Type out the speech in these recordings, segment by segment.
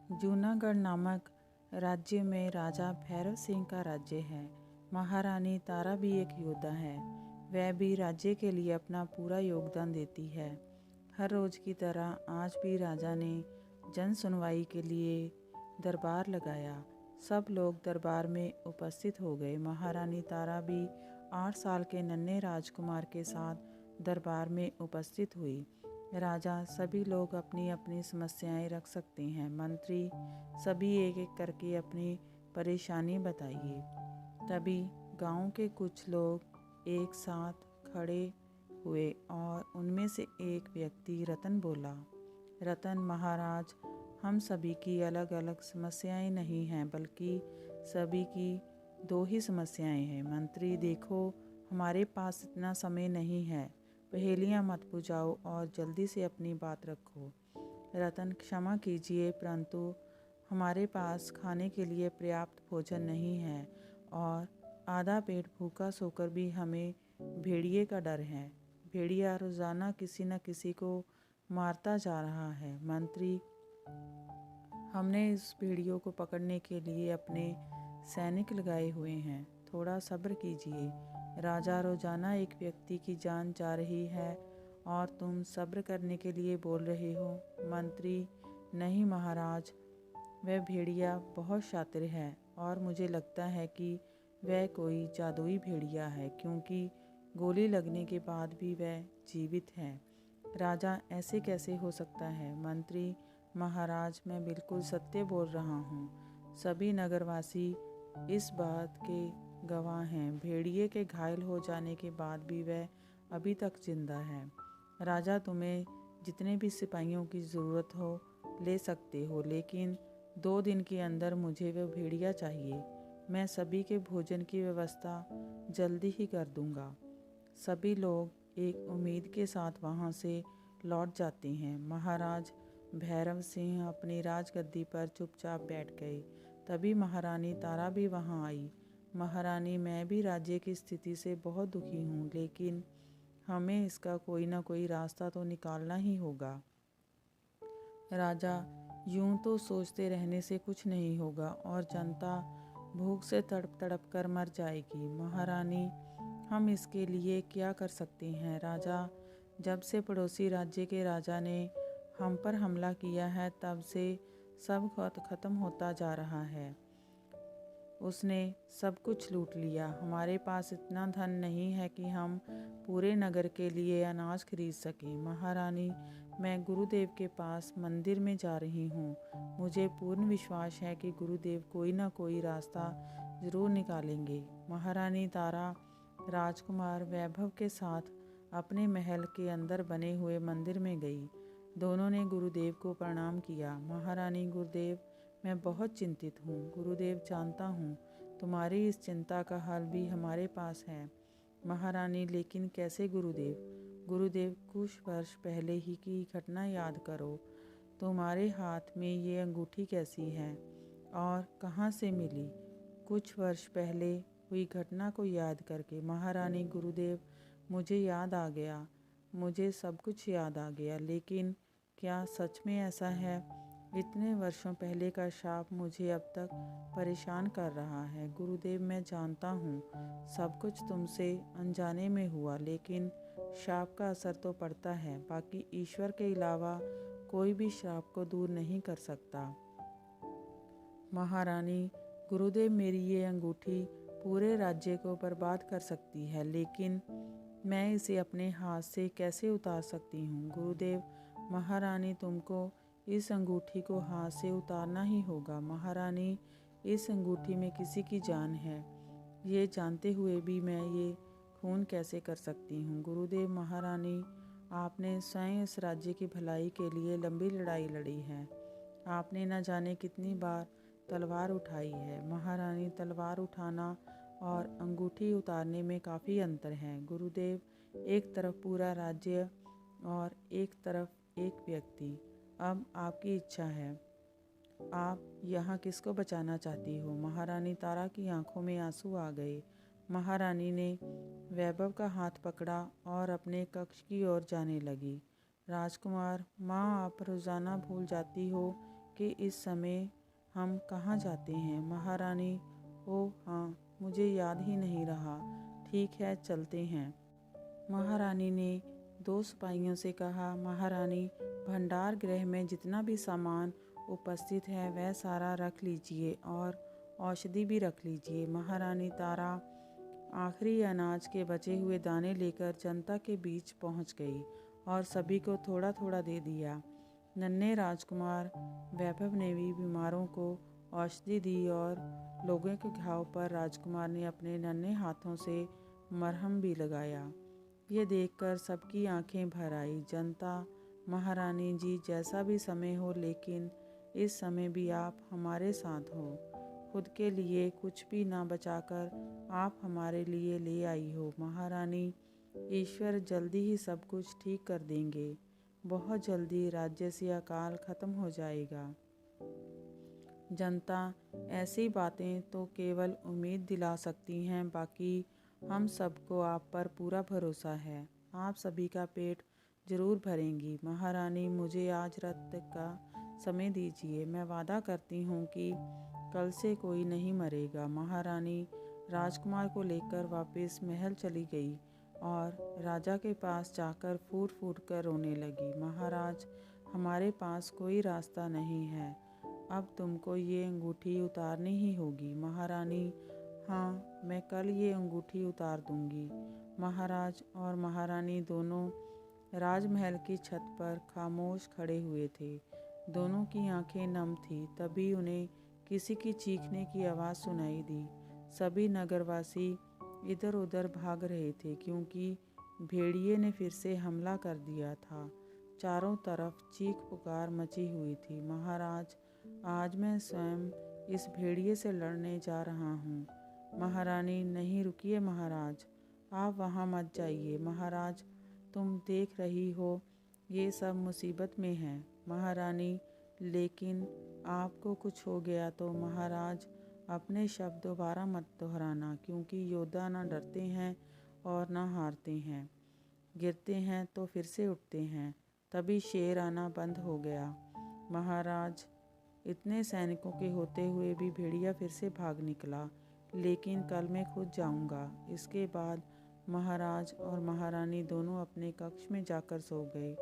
जूनागढ़ नामक राज्य में राजा भैरव सिंह का राज्य है। महारानी तारा भी एक योद्धा है। वह भी राज्य के लिए अपना पूरा योगदान देती है। हर रोज़ की तरह आज भी राजा ने जन सुनवाई के लिए दरबार लगाया। सब लोग दरबार में उपस्थित हो गए। महारानी तारा भी 8 साल के नन्हे राजकुमार के साथ दरबार में उपस्थित हुई। राजा सभी लोग अपनी अपनी समस्याएं रख सकते हैं। मंत्री सभी एक एक करके अपनी परेशानी बताइए। तभी गांव के कुछ लोग एक साथ खड़े हुए और उनमें से एक व्यक्ति रतन बोला, रतन महाराज, हम सभी की अलग अलग समस्याएं नहीं हैं, बल्कि सभी की 2 ही समस्याएं हैं। मंत्री देखो, हमारे पास इतना समय नहीं है, पहेलियां मत बुझाओ और जल्दी से अपनी बात रखो। रतन, क्षमा कीजिए, परंतु हमारे पास खाने के लिए पर्याप्त भोजन नहीं है और आधा पेट भूखा सोकर भी हमें भेड़िए का डर है। भेड़िया रोजाना किसी न किसी को मारता जा रहा है। मंत्री, हमने इस भेड़ियों को पकड़ने के लिए अपने सैनिक लगाए हुए हैं, थोड़ा सब्र कीजिए। राजा, रोजाना एक व्यक्ति की जान जा रही है और तुम सब्र करने के लिए बोल रहे हो। मंत्री, नहीं महाराज, वह भेड़िया बहुत शातिर है और मुझे लगता है कि वह कोई जादुई भेड़िया है, क्योंकि गोली लगने के बाद भी वह जीवित है। राजा, ऐसे कैसे हो सकता है? मंत्री, महाराज, मैं बिल्कुल सत्य बोल रहा हूँ। सभी नगरवासी इस बात के गवाह हैं। भेड़िए के घायल हो जाने के बाद भी वह अभी तक जिंदा है। राजा, तुम्हें जितने भी सिपाहियों की ज़रूरत हो ले सकते हो, लेकिन 2 दिन के अंदर मुझे वह भेड़िया चाहिए। मैं सभी के भोजन की व्यवस्था जल्दी ही कर दूंगा। सभी लोग एक उम्मीद के साथ वहां से लौट जाते हैं। महाराज भैरव सिंह अपनी राजगद्दी पर चुपचाप बैठ गए। तभी महारानी तारा भी वहां आई। महारानी, मैं भी राज्य की स्थिति से बहुत दुखी हूँ, लेकिन हमें इसका कोई ना कोई रास्ता तो निकालना ही होगा। राजा, यूं तो सोचते रहने से कुछ नहीं होगा और जनता भूख से तड़प तड़प कर मर जाएगी। महारानी, हम इसके लिए क्या कर सकते हैं? राजा, जब से पड़ोसी राज्य के राजा ने हम पर हमला किया है, तब से सब खत्म होता जा रहा है। उसने सब कुछ लूट लिया। हमारे पास इतना धन नहीं है कि हम पूरे नगर के लिए अनाज खरीद सकें। महारानी, मैं गुरुदेव के पास मंदिर में जा रही हूँ। मुझे पूर्ण विश्वास है कि गुरुदेव कोई ना कोई रास्ता जरूर निकालेंगे। महारानी तारा राजकुमार वैभव के साथ अपने महल के अंदर बने हुए मंदिर में गई। दोनों ने गुरुदेव को प्रणाम किया। महारानी, गुरुदेव, मैं बहुत चिंतित हूँ। गुरुदेव, जानता हूँ, तुम्हारी इस चिंता का हल भी हमारे पास है। महारानी, लेकिन कैसे गुरुदेव? गुरुदेव, कुछ वर्ष पहले ही की घटना याद करो। तुम्हारे हाथ में ये अंगूठी कैसी है और कहाँ से मिली? कुछ वर्ष पहले हुई घटना को याद करके। महारानी, गुरुदेव, मुझे याद आ गया, मुझे सब कुछ याद आ गया, लेकिन क्या सच में ऐसा है? इतने वर्षों पहले का शाप मुझे अब तक परेशान कर रहा है। गुरुदेव, मैं जानता हूँ सब कुछ तुमसे अनजाने में हुआ, लेकिन शाप का असर तो पड़ता है। बाकी ईश्वर के अलावा कोई भी शाप को दूर नहीं कर सकता। महारानी, गुरुदेव, मेरी ये अंगूठी पूरे राज्य को बर्बाद कर सकती है, लेकिन मैं इसे अपने हाथ से कैसे उतार सकती हूँ? गुरुदेव, महारानी, तुमको इस अंगूठी को हाथ से उतारना ही होगा। महारानी, इस अंगूठी में किसी की जान है, ये जानते हुए भी मैं ये खून कैसे कर सकती हूँ? गुरुदेव, महारानी, आपने स्वयं इस राज्य की भलाई के लिए लंबी लड़ाई लड़ी है। आपने न जाने कितनी बार तलवार उठाई है। महारानी, तलवार उठाना और अंगूठी उतारने में काफ़ी अंतर है। गुरुदेव, एक तरफ पूरा राज्य और एक तरफ एक व्यक्ति। अब आपकी इच्छा है, आप यहाँ किसको बचाना चाहती हो? महारानी तारा की आंखों में आंसू आ गए। महारानी ने वैभव का हाथ पकड़ा और अपने कक्ष की ओर जाने लगी। राजकुमार, माँ, आप रोज़ाना भूल जाती हो कि इस समय हम कहाँ जाते हैं। महारानी: ओह हाँ, मुझे याद ही नहीं रहा। ठीक है, चलते हैं। महारानी ने 2 सिपाहियों से कहा, महारानी, भंडार गृह में जितना भी सामान उपस्थित है वह सारा रख लीजिए और औषधि भी रख लीजिए। महारानी तारा आखिरी अनाज के बचे हुए दाने लेकर जनता के बीच पहुंच गई और सभी को थोड़ा थोड़ा दे दिया। नन्हे राजकुमार वैभव ने भी बीमारों को औषधि दी और लोगों के घाव पर राजकुमार ने अपने नन्हे हाथों से मरहम भी लगाया। ये देखकर सबकी आंखें भर आई। जनता: महारानी जी, जैसा भी समय हो, लेकिन इस समय भी आप हमारे साथ हो। खुद के लिए कुछ भी ना बचाकर आप हमारे लिए ले आई हो। महारानी: ईश्वर जल्दी ही सब कुछ ठीक कर देंगे। बहुत जल्दी राज्य से अकाल खत्म हो जाएगा। जनता: ऐसी बातें तो केवल उम्मीद दिला सकती हैं, बाकी हम सबको आप पर पूरा भरोसा है। आप सभी का पेट जरूर भरेंगी। महारानी: मुझे आज रात तक का समय दीजिए। मैं वादा करती हूँ कि कल से कोई नहीं मरेगा। महारानी राजकुमार को लेकर वापस महल चली गई और राजा के पास जाकर फूट फूट कर रोने लगी। महाराज, हमारे पास कोई रास्ता नहीं है। अब तुमको ये अंगूठी उतारनी ही होगी। महारानी: हाँ, मैं कल ये अंगूठी उतार दूंगी। महाराज और महारानी दोनों राजमहल की छत पर खामोश खड़े हुए थे। दोनों की आंखें नम थीं। तभी उन्हें किसी की चीखने की आवाज़ सुनाई दी। सभी नगरवासी इधर उधर भाग रहे थे क्योंकि भेड़िए ने फिर से हमला कर दिया था। चारों तरफ चीख पुकार मची हुई थी। महाराज, आज मैं स्वयं इस भेड़िए से लड़ने जा रहा हूँ। महारानी: नहीं, रुकिए महाराज, आप वहाँ मत जाइए। महाराज, तुम देख रही हो ये सब मुसीबत में हैं। महारानी: लेकिन आपको कुछ हो गया तो? महाराज, अपने शब्द दोबारा मत दोहराना, क्योंकि योद्धा ना डरते हैं और ना हारते हैं। गिरते हैं तो फिर से उठते हैं। तभी शेर आना बंद हो गया। महाराज, इतने सैनिकों के होते हुए भी भेड़िया फिर से भाग निकला, लेकिन कल मैं खुद जाऊंगा। इसके बाद महाराज और महारानी दोनों अपने कक्ष में जाकर सो गए।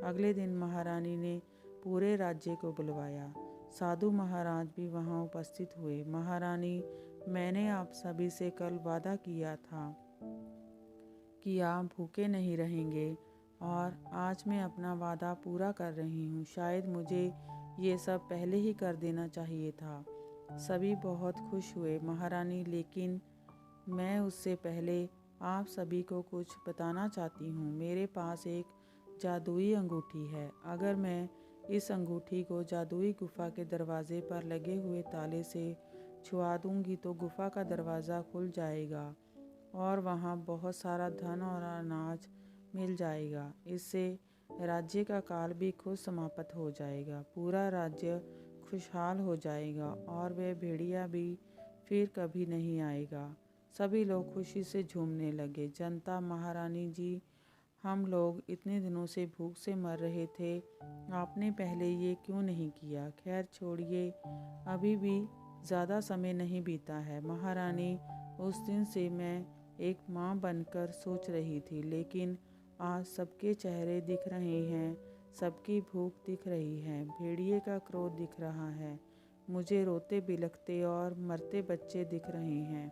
अगले दिन महारानी ने पूरे राज्य को बुलवाया। साधु महाराज भी वहां उपस्थित हुए। महारानी, मैंने आप सभी से कल वादा किया था कि आप भूखे नहीं रहेंगे और आज मैं अपना वादा पूरा कर रही हूँ। शायद मुझे ये सब पहले ही कर देना चाहिए था। सभी बहुत खुश हुए। महारानी, लेकिन मैं उससे पहले आप सभी को कुछ बताना चाहती हूँ। मेरे पास एक जादुई अंगूठी है। अगर मैं इस अंगूठी को जादुई गुफा के दरवाजे पर लगे हुए ताले से छुआ दूंगी तो गुफा का दरवाज़ा खुल जाएगा और वहाँ बहुत सारा धन और अनाज मिल जाएगा। इससे राज्य का काल भी खुद समाप्त हो जाएगा। पूरा राज्य खुशहाल हो जाएगा और वह भेड़िया भी फिर कभी नहीं आएगा। सभी लोग खुशी से झूमने लगे। जनता: महारानी जी, हम लोग इतने दिनों से भूख से मर रहे थे, आपने पहले ये क्यों नहीं किया? खैर छोड़िए, अभी भी ज़्यादा समय नहीं बीता है। महारानी, उस दिन से मैं एक माँ बनकर सोच रही थी, लेकिन आज सबके चेहरे दिख रहे हैं, सबकी भूख दिख रही है, भेड़िए का क्रोध दिख रहा है, मुझे रोते बिलखते और मरते बच्चे दिख रहे हैं।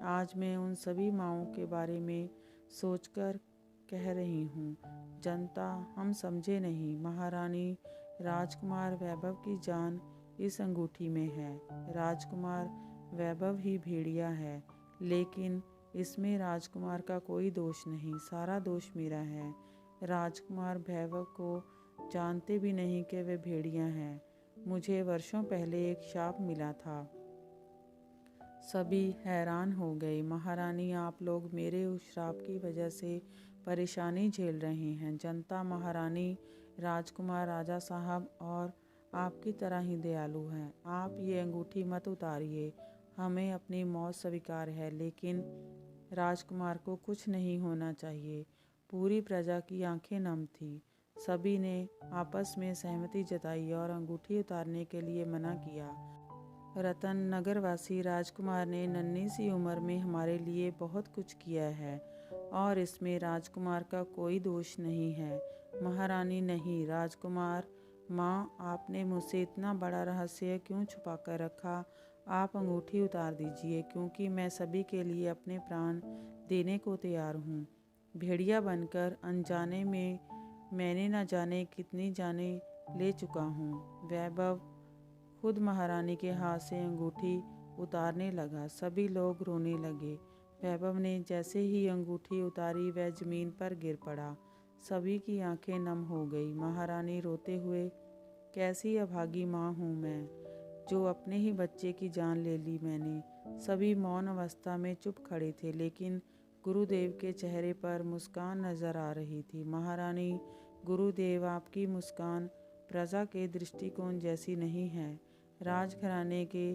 आज मैं उन सभी माँओं के बारे में सोचकर कह रही हूँ। जनता: हम समझे नहीं। महारानी, राजकुमार वैभव की जान इस अंगूठी में है। राजकुमार वैभव ही भेड़िया है, लेकिन इसमें राजकुमार का कोई दोष नहीं, सारा दोष मेरा है। राजकुमार वैभव को जानते भी नहीं कि वे भेड़िया हैं। मुझे वर्षों पहले एक शाप मिला था। सभी हैरान हो गए। महारानी, आप लोग मेरे उस श्राप की वजह से परेशानी झेल रहे हैं। जनता: महारानी, राजकुमार राजा साहब और आपकी तरह ही दयालु हैं। आप ये अंगूठी मत उतारिए, हमें अपनी मौत स्वीकार है, लेकिन राजकुमार को कुछ नहीं होना चाहिए। पूरी प्रजा की आंखें नम थी। सभी ने आपस में सहमति जताई और अंगूठी उतारने के लिए मना किया। रतन नगरवासी राजकुमार ने नन्ही सी उम्र में हमारे लिए बहुत कुछ किया है और इसमें राजकुमार का कोई दोष नहीं है। महारानी, नहीं राजकुमार। माँ, आपने मुझसे इतना बड़ा रहस्य क्यों छुपा कर रखा? आप अंगूठी उतार दीजिए, क्योंकि मैं सभी के लिए अपने प्राण देने को तैयार हूँ। भेड़िया बनकर अनजाने में मैंने न जाने कितनी जाने ले चुका हूँ। वैभव खुद महारानी के हाथ से अंगूठी उतारने लगा। सभी लोग रोने लगे। वैभव ने जैसे ही अंगूठी उतारी वह जमीन पर गिर पड़ा। सभी की आंखें नम हो गई। महारानी रोते हुए, कैसी अभागी माँ हूँ मैं, जो अपने ही बच्चे की जान ले ली मैंने। सभी मौन अवस्था में चुप खड़े थे, लेकिन गुरुदेव के चेहरे पर मुस्कान नजर आ रही थी। महारानी, गुरुदेव, आपकी मुस्कान प्रजा के दृष्टिकोण जैसी नहीं है। राजघराने के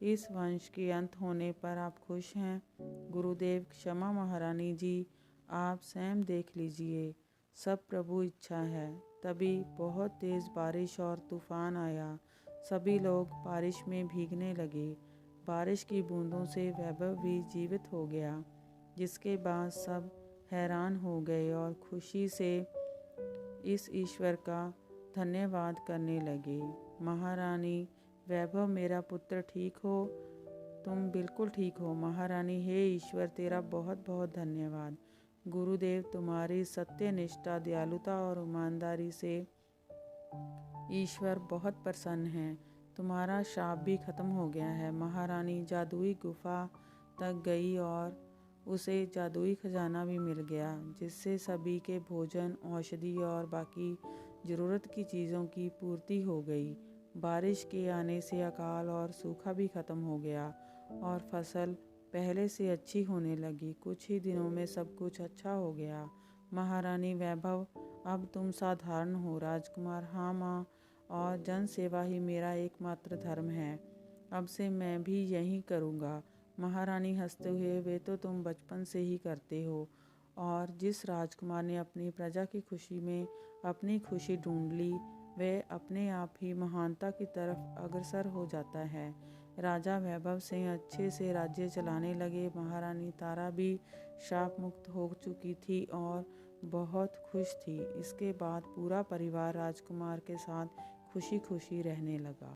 इस वंश के अंत होने पर आप खुश हैं? गुरुदेव, क्षमा महारानी जी, आप स्वयं देख लीजिए, सब प्रभु इच्छा है। तभी बहुत तेज बारिश और तूफान आया। सभी लोग बारिश में भीगने लगे। बारिश की बूंदों से वैभव भी जीवित हो गया, जिसके बाद सब हैरान हो गए और खुशी से इस ईश्वर का धन्यवाद करने लगे। महारानी, वैभव मेरा पुत्र ठीक हो? तुम बिल्कुल ठीक हो महारानी। हे ईश्वर, तेरा बहुत बहुत धन्यवाद। गुरुदेव, तुम्हारी सत्यनिष्ठा, दयालुता और ईमानदारी से ईश्वर बहुत प्रसन्न है। तुम्हारा शाप भी खत्म हो गया है। महारानी जादुई गुफा तक गई और उसे जादुई खजाना भी मिल गया, जिससे सभी के भोजन, औषधि और बाकी ज़रूरत की चीज़ों की पूर्ति हो गई। बारिश के आने से अकाल और सूखा भी खत्म हो गया और फसल पहले से अच्छी होने लगी। कुछ ही दिनों में सब कुछ अच्छा हो गया। महारानी, वैभव, अब तुम साधारण हो। राजकुमार, हाँ माँ, और जन सेवा ही मेरा एकमात्र धर्म है। अब से मैं भी यही करूँगा। महारानी हंसते हुए, वे तो तुम बचपन से ही करते हो। और जिस राजकुमार ने अपनी प्रजा की खुशी में अपनी खुशी ढूंढ ली, वह अपने आप ही महानता की तरफ अग्रसर हो जाता है। राजा वैभव सिंह अच्छे से राज्य चलाने लगे। महारानी तारा भी शाप मुक्त हो चुकी थी और बहुत खुश थी। इसके बाद पूरा परिवार राजकुमार के साथ खुशी खुशी रहने लगा।